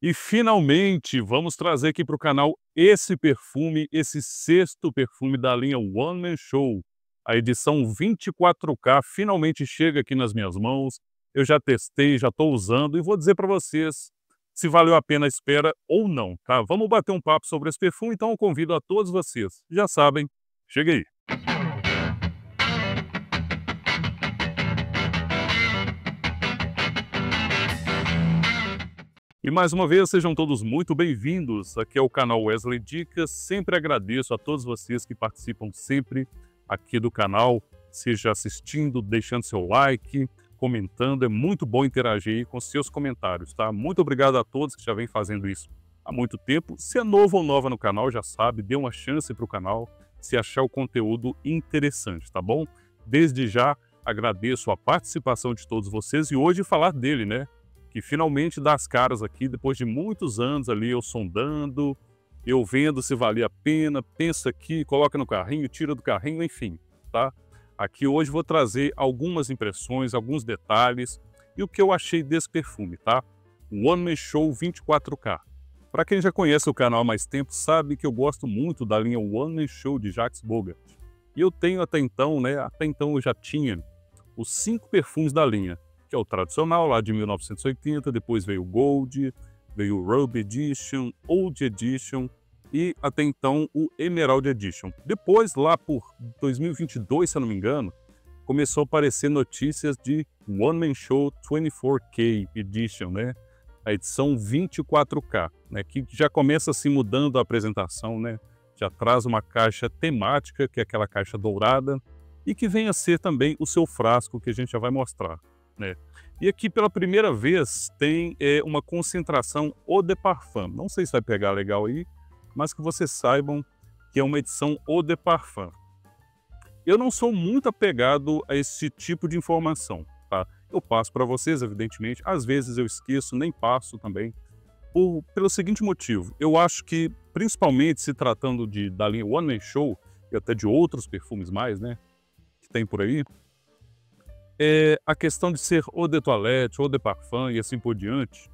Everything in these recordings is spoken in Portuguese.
E finalmente vamos trazer aqui para o canal esse perfume, esse sexto perfume da linha One Man Show. A edição 24K finalmente chega aqui nas minhas mãos. Eu já testei, já estou usando e vou dizer para vocês se valeu a pena a espera ou não, tá? Vamos bater um papo sobre esse perfume, então eu convido a todos vocês. Já sabem, chega aí. E mais uma vez, sejam todos muito bem-vindos. Aqui é o canal Wesley Dicas. Sempre agradeço a todos vocês que participam sempre aqui do canal, seja assistindo, deixando seu like, comentando. É muito bom interagir aí com seus comentários, tá? Muito obrigado a todos que já vêm fazendo isso há muito tempo. Se é novo ou nova no canal, já sabe, dê uma chance para o canal se achar o conteúdo interessante, tá bom? Desde já agradeço a participação de todos vocês e hoje falar dele, né? Que finalmente dá as caras aqui, depois de muitos anos ali eu sondando, eu vendo se valia a pena, pensa aqui, coloca no carrinho, tira do carrinho, enfim, tá? Aqui hoje vou trazer algumas impressões, alguns detalhes e o que eu achei desse perfume, tá? One Man Show 24K. Para quem já conhece o canal há mais tempo, sabe que eu gosto muito da linha One Man Show de Jacques Bogart. E eu tenho até então, né, eu já tinha os 5 perfumes da linha, que é o tradicional lá de 1980, depois veio o Gold, veio o Ruby Edition, Old Edition e até então o Emerald Edition. Depois, lá por 2022, se eu não me engano, começou a aparecer notícias de One Man Show 24K Edition, né? A edição 24K, né? Que já começa assim mudando a apresentação, né? Já traz uma caixa temática, que é aquela caixa dourada, e que vem a ser também o seu frasco, que a gente já vai mostrar, né? E aqui pela primeira vez tem uma concentração Eau de Parfum. Não sei se vai pegar legal aí, mas que vocês saibam que é uma edição Eau de Parfum. Eu não sou muito apegado a esse tipo de informação, tá? Eu passo para vocês, evidentemente, às vezes eu esqueço, nem passo também, pelo seguinte motivo. Eu acho que, principalmente se tratando da linha One Man Show, e até de outros perfumes mais, né, que tem por aí, a questão de ser eau de toilette, eau de parfum e assim por diante,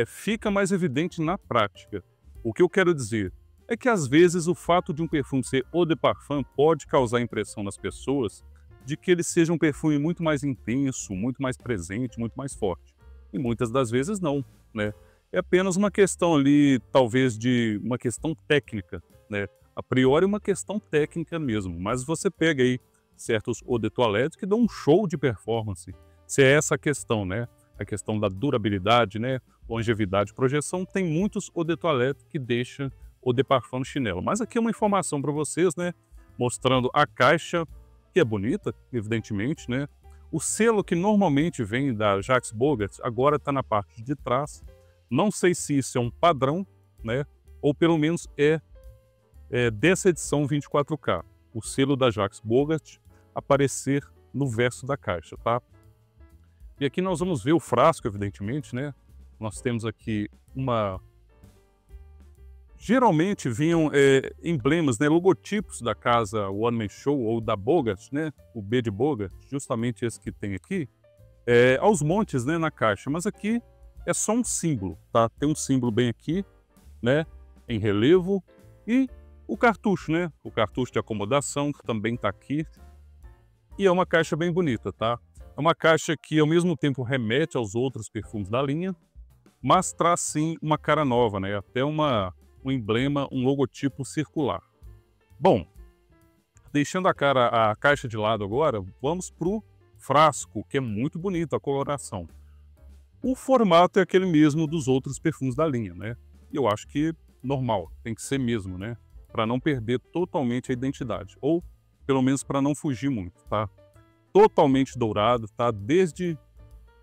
fica mais evidente na prática. O que eu quero dizer é que às vezes o fato de um perfume ser eau de parfum pode causar a impressão nas pessoas de que ele seja um perfume muito mais intenso, muito mais presente, muito mais forte. E muitas das vezes não, né? É apenas uma questão ali, talvez de uma questão técnica, né? A priori uma questão técnica mesmo, mas você pega aí certos eau de toilette que dão um show de performance. Se é essa a questão, né? A questão da durabilidade, né? Longevidade, projeção, tem muitos eau de toilette que deixam eau de parfum no chinelo. Mas aqui é uma informação para vocês, né? Mostrando a caixa, que é bonita, evidentemente, né? O selo que normalmente vem da Jacques Bogart agora está na parte de trás. Não sei se isso é um padrão, né? Ou pelo menos é dessa edição 24K. O selo da Jacques Bogart aparecer no verso da caixa, tá? E aqui nós vamos ver o frasco, evidentemente, né? Nós temos aqui geralmente vinham emblemas, né? Logotipos da casa One Man Show ou da Bogart, né? O B de Bogart, justamente esse que tem aqui, aos montes, né? Na caixa, mas aqui é só um símbolo, tá? Tem um símbolo bem aqui, né? Em relevo e o cartucho, né? O cartucho de acomodação que também está aqui. E é uma caixa bem bonita, tá? É uma caixa que ao mesmo tempo remete aos outros perfumes da linha, mas traz sim uma cara nova, né? Até um emblema, um logotipo circular. Bom, deixando a caixa de lado agora, vamos pro frasco, que é muito bonito a coloração. O formato é aquele mesmo dos outros perfumes da linha, né? E eu acho que normal, tem que ser mesmo, né? Para não perder totalmente a identidade, ou pelo menos para não fugir muito, tá? Totalmente dourado, tá? Desde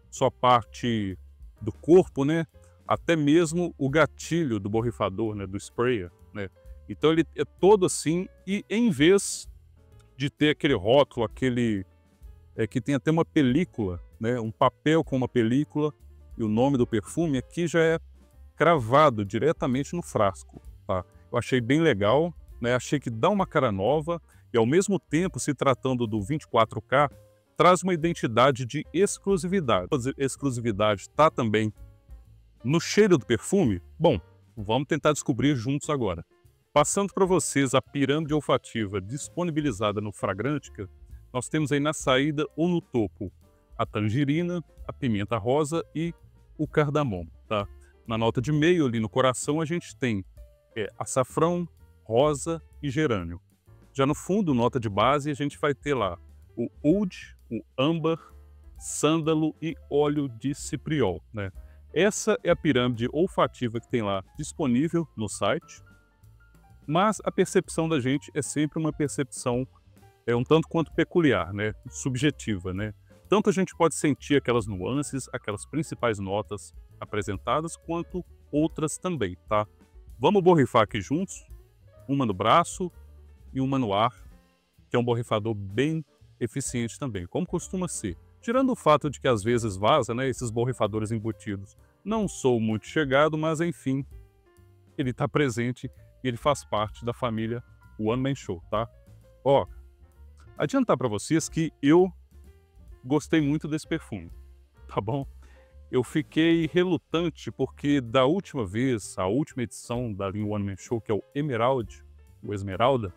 sua parte do corpo, né? Até mesmo o gatilho do borrifador, né? Do sprayer, né? Então ele é todo assim e em vez de ter aquele rótulo, que tem até uma película, né? Um papel com uma película e o nome do perfume, aqui já é cravado diretamente no frasco, tá? Eu achei bem legal, né? Achei que dá uma cara nova e ao mesmo tempo, se tratando do 24K, traz uma identidade de exclusividade. A exclusividade está também No cheiro do perfume, bom, vamos tentar descobrir juntos agora. Passando para vocês a pirâmide olfativa disponibilizada no Fragrantica, nós temos aí na saída ou no topo a tangerina, a pimenta rosa e o cardamomo, tá? Na nota de meio ali no coração a gente tem açafrão, rosa e gerânio. Já no fundo, nota de base, a gente vai ter lá o oud, o âmbar, sândalo e óleo de cipriol, né? Essa é a pirâmide olfativa que tem lá disponível no site, mas a percepção da gente é sempre uma percepção um tanto quanto peculiar, né? Subjetiva, né? Tanto a gente pode sentir aquelas nuances, aquelas principais notas apresentadas, quanto outras também, tá? Vamos borrifar aqui juntos, uma no braço e uma no ar, que é um borrifador bem eficiente também, como costuma ser. Tirando o fato de que às vezes vaza, né, esses borrifadores embutidos. Não sou muito chegado, mas enfim, ele está presente e ele faz parte da família One Man Show, tá? Ó, adiantar para vocês que eu gostei muito desse perfume, tá bom? Eu fiquei relutante porque da última vez, a última edição da linha One Man Show, que é o Esmeralda,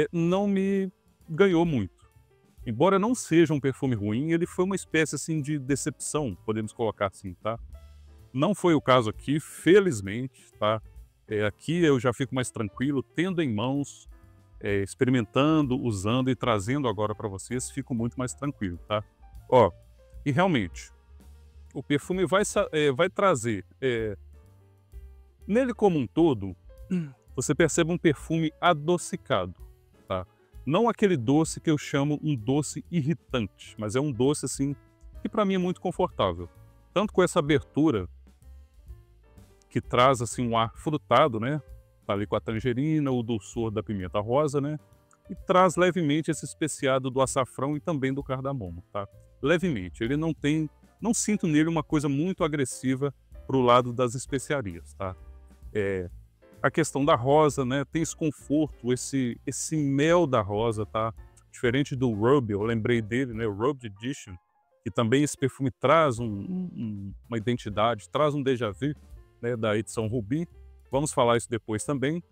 não me ganhou muito. Embora não seja um perfume ruim, ele foi uma espécie assim de decepção, podemos colocar assim, tá? Não foi o caso aqui, felizmente, tá? Aqui eu já fico mais tranquilo, tendo em mãos, experimentando, usando e trazendo agora para vocês, fico muito mais tranquilo, tá? Ó, e realmente, o perfume vai trazer, nele como um todo, você percebe um perfume adocicado, tá? Não aquele doce que eu chamo um doce irritante, mas é um doce assim que para mim é muito confortável. Tanto com essa abertura que traz assim um ar frutado, né? Tá ali com a tangerina, o dulçor da pimenta rosa, né? E traz levemente esse especiado do açafrão e também do cardamomo, tá? Levemente, ele não sinto nele uma coisa muito agressiva pro lado das especiarias, tá? A questão da rosa, né? Tem esse conforto, esse mel da rosa, tá? Diferente do Ruby, eu lembrei dele, né? O Ruby Edition, que também esse perfume traz uma identidade, traz um déjà vu, né? Da edição Ruby. Vamos falar isso depois também.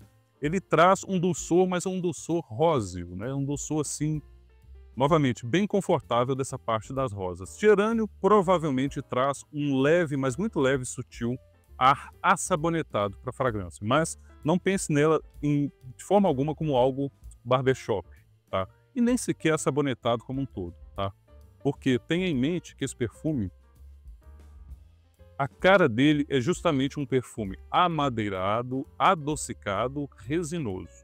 Ele traz um dulçor, mas é um dulçor róseo, né? Um dulçor assim, novamente, bem confortável dessa parte das rosas. Gerânio provavelmente traz um leve, mas muito leve e sutil ar assabonetado para a fragrância, mas não pense nela de forma alguma como algo barbershop, tá? E nem sequer assabonetado como um todo, tá? Porque tenha em mente que esse perfume, a cara dele é justamente um perfume amadeirado, adocicado, resinoso,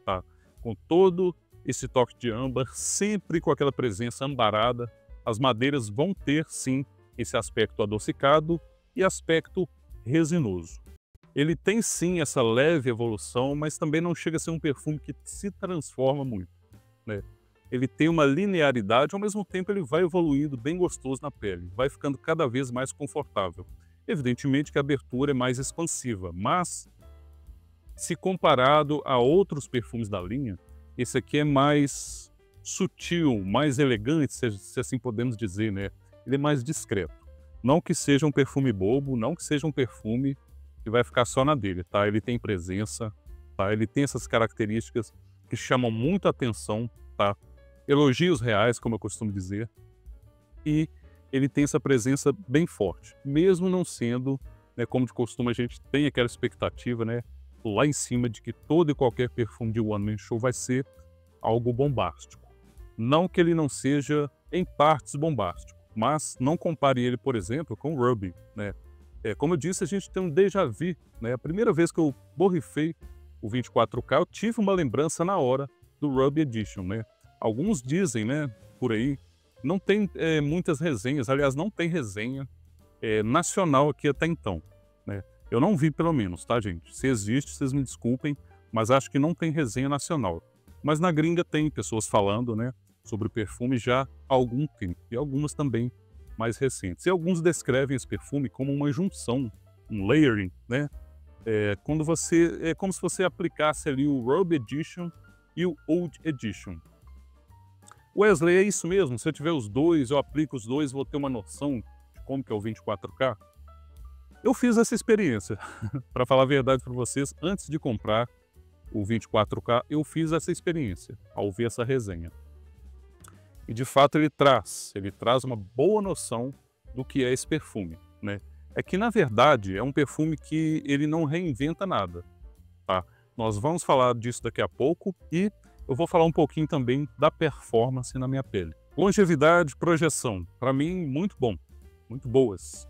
tá? Com todo esse toque de âmbar, sempre com aquela presença ambarada, as madeiras vão ter sim esse aspecto adocicado e aspecto resinoso. Ele tem sim essa leve evolução, mas também não chega a ser um perfume que se transforma muito, né? Ele tem uma linearidade, ao mesmo tempo ele vai evoluindo bem gostoso na pele, vai ficando cada vez mais confortável. Evidentemente que a abertura é mais expansiva, mas se comparado a outros perfumes da linha, esse aqui é mais sutil, mais elegante, se assim podemos dizer, né? Ele é mais discreto. Não que seja um perfume bobo, não que seja um perfume que vai ficar só na dele, tá? Ele tem presença, tá? Ele tem essas características que chamam muita atenção, tá? Elogios reais, como eu costumo dizer. E ele tem essa presença bem forte, mesmo não sendo, né, como de costume a gente tem aquela expectativa, né, lá em cima de que todo e qualquer perfume de One Man Show vai ser algo bombástico. Não que ele não seja em partes bombástico, mas não compare ele, por exemplo, com o Ruby, né? Como eu disse, a gente tem um déjà vu, né? A primeira vez que eu borrifei o 24K, eu tive uma lembrança na hora do Ruby Edition, né? Alguns dizem, né, por aí, não tem muitas resenhas, aliás, não tem resenha nacional aqui até então, né? Eu não vi, pelo menos, tá, gente? Se existe, vocês me desculpem, mas acho que não tem resenha nacional. Mas na gringa tem pessoas falando, né, sobre o perfume já há algum tempo, e algumas também mais recentes. E alguns descrevem esse perfume como uma junção, um layering, né? É como se você aplicasse ali o Ruby Edition e o Oud Edition. Wesley, é isso mesmo? Se eu tiver os dois, eu aplico os dois, vou ter uma noção de como que é o 24K? Eu fiz essa experiência, para falar a verdade para vocês, antes de comprar o 24K, eu fiz essa experiência, ao ver essa resenha. E de fato ele traz uma boa noção do que é esse perfume, né? É que na verdade é um perfume que ele não reinventa nada, tá? Nós vamos falar disso daqui a pouco e eu vou falar um pouquinho também da performance na minha pele. Longevidade, projeção, para mim muito bom, muito boas.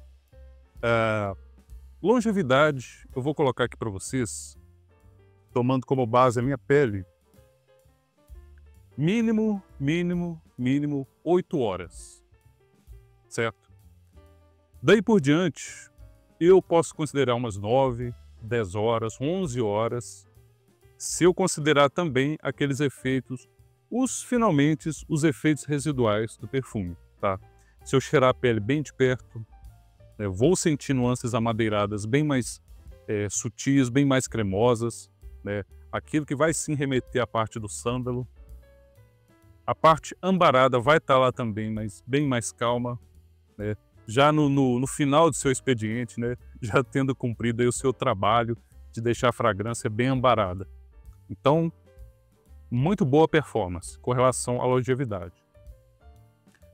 Longevidade, eu vou colocar aqui para vocês, tomando como base a minha pele, mínimo 8 horas, certo? Daí por diante, eu posso considerar umas 9, 10 horas, 11 horas, se eu considerar também aqueles efeitos, finalmente os efeitos residuais do perfume, tá? Se eu cheirar a pele bem de perto, eu vou sentir nuances amadeiradas bem mais sutis, bem mais cremosas, né? Aquilo que vai sim remeter à parte do sândalo. A parte ambarada vai estar lá também, mas bem mais calma, né? Já no final do seu expediente, né? Já tendo cumprido aí o seu trabalho de deixar a fragrância bem ambarada. Então, muito boa performance com relação à longevidade.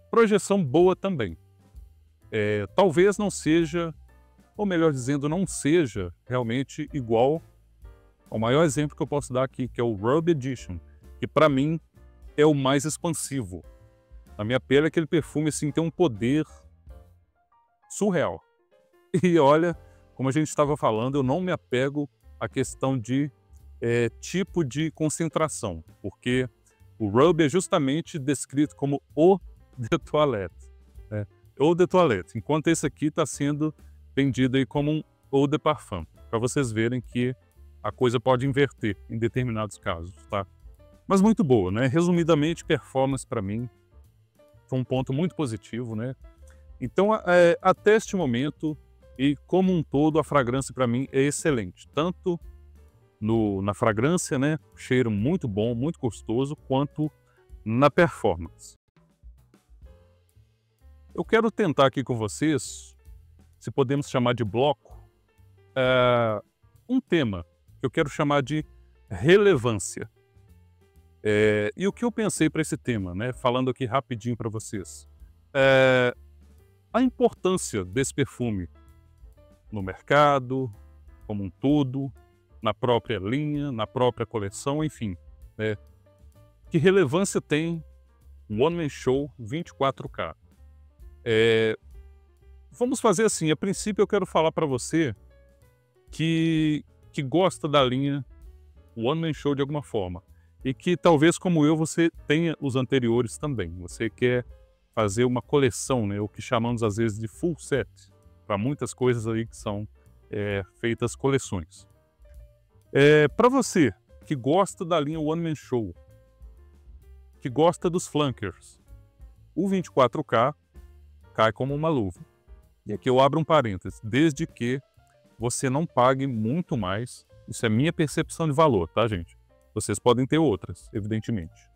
Projeção boa também. Talvez não seja, ou melhor dizendo, não seja realmente igual ao maior exemplo que eu posso dar aqui, que é o Rub Edition, que para mim é o mais expansivo. Na minha pele, aquele perfume assim, tem um poder surreal. E olha, como a gente estava falando, eu não me apego à questão de tipo de concentração, porque o Rub é justamente descrito como eau de toilette, né? Eau de toilette, enquanto esse aqui está sendo vendido aí como um eau de parfum, para vocês verem que a coisa pode inverter em determinados casos, tá? Mas muito boa, né? Resumidamente, performance para mim foi um ponto muito positivo, né? Então, até este momento, e como um todo, a fragrância para mim é excelente, tanto na fragrância, né? Cheiro muito bom, muito gostoso, quanto na performance. Eu quero tentar aqui com vocês, se podemos chamar de bloco, um tema que eu quero chamar de relevância. E o que eu pensei para esse tema, né? Falando aqui rapidinho para vocês. A importância desse perfume no mercado, como um todo, na própria linha, na própria coleção, enfim. Né? Que relevância tem o One Man Show 24K? Vamos fazer assim, a princípio eu quero falar para você que gosta da linha One Man Show de alguma forma. E que talvez como eu, você tenha os anteriores também. Você quer fazer uma coleção, né? O que chamamos às vezes de full set, para muitas coisas aí que são feitas coleções. Para você que gosta da linha One Man Show, que gosta dos flankers, o 24K cai como uma luva. E aqui eu abro um parênteses, desde que você não pague muito mais. Isso é minha percepção de valor, tá, gente? Vocês podem ter outras, evidentemente.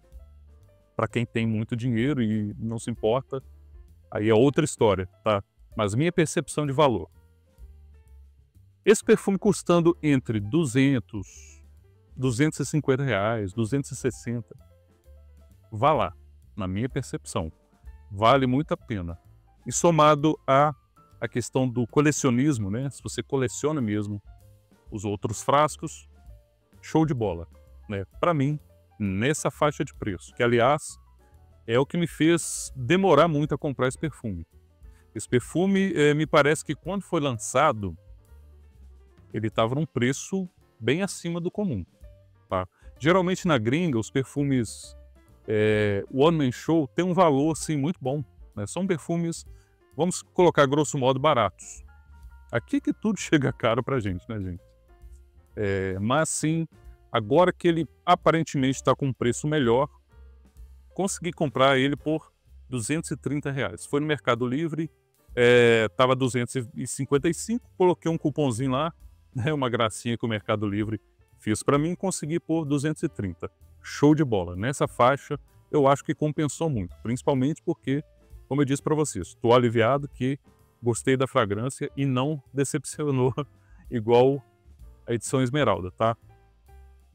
Para quem tem muito dinheiro e não se importa, aí é outra história, tá? Mas minha percepção de valor. Esse perfume custando entre 200, 250 reais, 260, vá lá, na minha percepção. Vale muito a pena. E somado à questão do colecionismo, né? Se você coleciona mesmo os outros frascos, show de bola, né? Para mim, nessa faixa de preço, que aliás é o que me fez demorar muito a comprar esse perfume. Esse perfume, me parece que quando foi lançado, ele estava num preço bem acima do comum, tá? Geralmente na gringa, os perfumes One Man Show tem um valor assim, muito bom, né? São perfumes, vamos colocar grosso modo, baratos. Aqui que tudo chega caro pra gente, né, gente? Mas sim, agora que ele aparentemente está com um preço melhor, consegui comprar ele por 230 reais. Foi no Mercado Livre, estava 255, coloquei um cupomzinho lá, né, uma gracinha que o Mercado Livre fez para mim, consegui por 230. Show de bola. Nessa faixa, eu acho que compensou muito, principalmente porque, como eu disse para vocês, estou aliviado que gostei da fragrância e não decepcionou igual a edição Esmeralda, tá?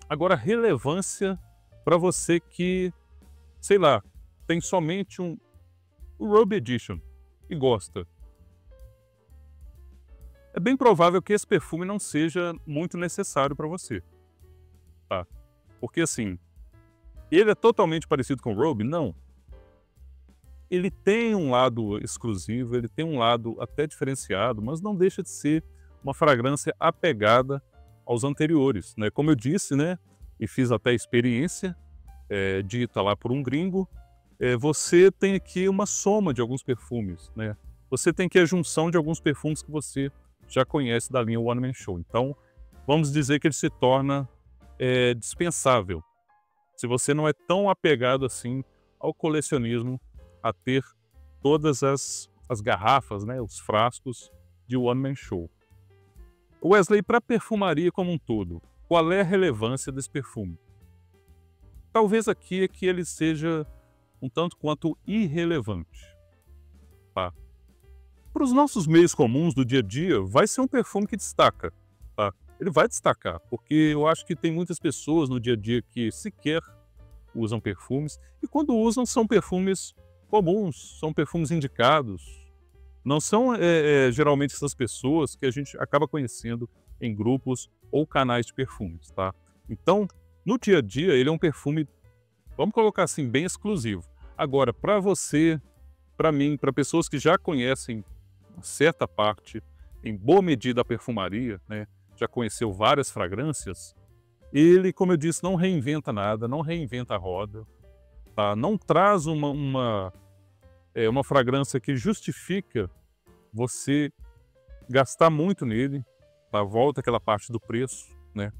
Agora, relevância para você que, sei lá, tem somente um Ruby Edition e gosta. É bem provável que esse perfume não seja muito necessário para você, tá? Porque assim, ele é totalmente parecido com o Ruby? Não. Ele tem um lado exclusivo, ele tem um lado até diferenciado, mas não deixa de ser uma fragrância apegada aos anteriores, né? Como eu disse, né, e fiz até experiência dita lá por um gringo, você tem aqui uma soma de alguns perfumes, né? Você tem aqui a junção de alguns perfumes que você já conhece da linha One Man Show. Então, vamos dizer que ele se torna dispensável, se você não é tão apegado assim ao colecionismo, a ter todas as garrafas, né, os frascos de One Man Show. Wesley, para a perfumaria como um todo, qual é a relevância desse perfume? Talvez aqui é que ele seja um tanto quanto irrelevante. Tá? Para os nossos meios comuns do dia a dia, vai ser um perfume que destaca. Tá? Ele vai destacar, porque eu acho que tem muitas pessoas no dia a dia que sequer usam perfumes, e quando usam são perfumes comuns, são perfumes indicados. Não são geralmente essas pessoas que a gente acaba conhecendo em grupos ou canais de perfumes, tá? Então, no dia a dia, ele é um perfume, vamos colocar assim, bem exclusivo. Agora, para você, para mim, para pessoas que já conhecem uma certa parte, em boa medida a perfumaria, né, já conheceu várias fragrâncias, ele, como eu disse, não reinventa nada, não reinventa a roda, tá? Não traz uma fragrância que justifica você gastar muito nele, tá? Volta aquela parte do preço, né?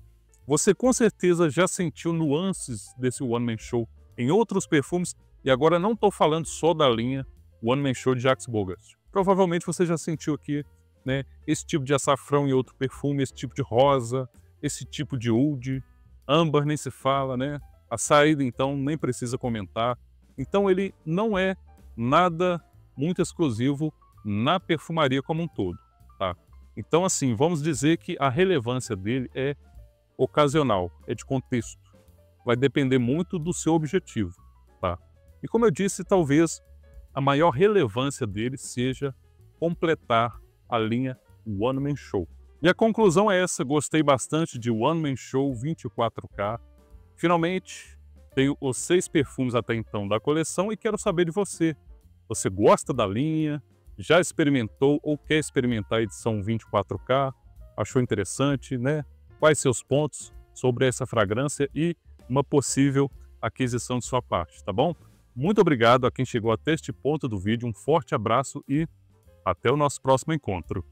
Você com certeza já sentiu nuances desse One Man Show em outros perfumes, e agora não estou falando só da linha One Man Show de Jacques Bogart. Provavelmente você já sentiu aqui, né, esse tipo de açafrão em outro perfume, esse tipo de rosa, esse tipo de oud, âmbar nem se fala, né? A saída, então, nem precisa comentar. Então ele não é nada muito exclusivo na perfumaria como um todo, tá? Então, assim, vamos dizer que a relevância dele é ocasional, é de contexto. Vai depender muito do seu objetivo, tá? E como eu disse, talvez a maior relevância dele seja completar a linha One Man Show. E a conclusão é essa, gostei bastante de One Man Show 24K. Finalmente, tenho os 6 perfumes até então da coleção e quero saber de você. Você gosta da linha? Já experimentou ou quer experimentar a edição 24K? Achou interessante, né? Quais seus pontos sobre essa fragrância e uma possível aquisição de sua parte, tá bom? Muito obrigado a quem chegou até este ponto do vídeo, um forte abraço e até o nosso próximo encontro.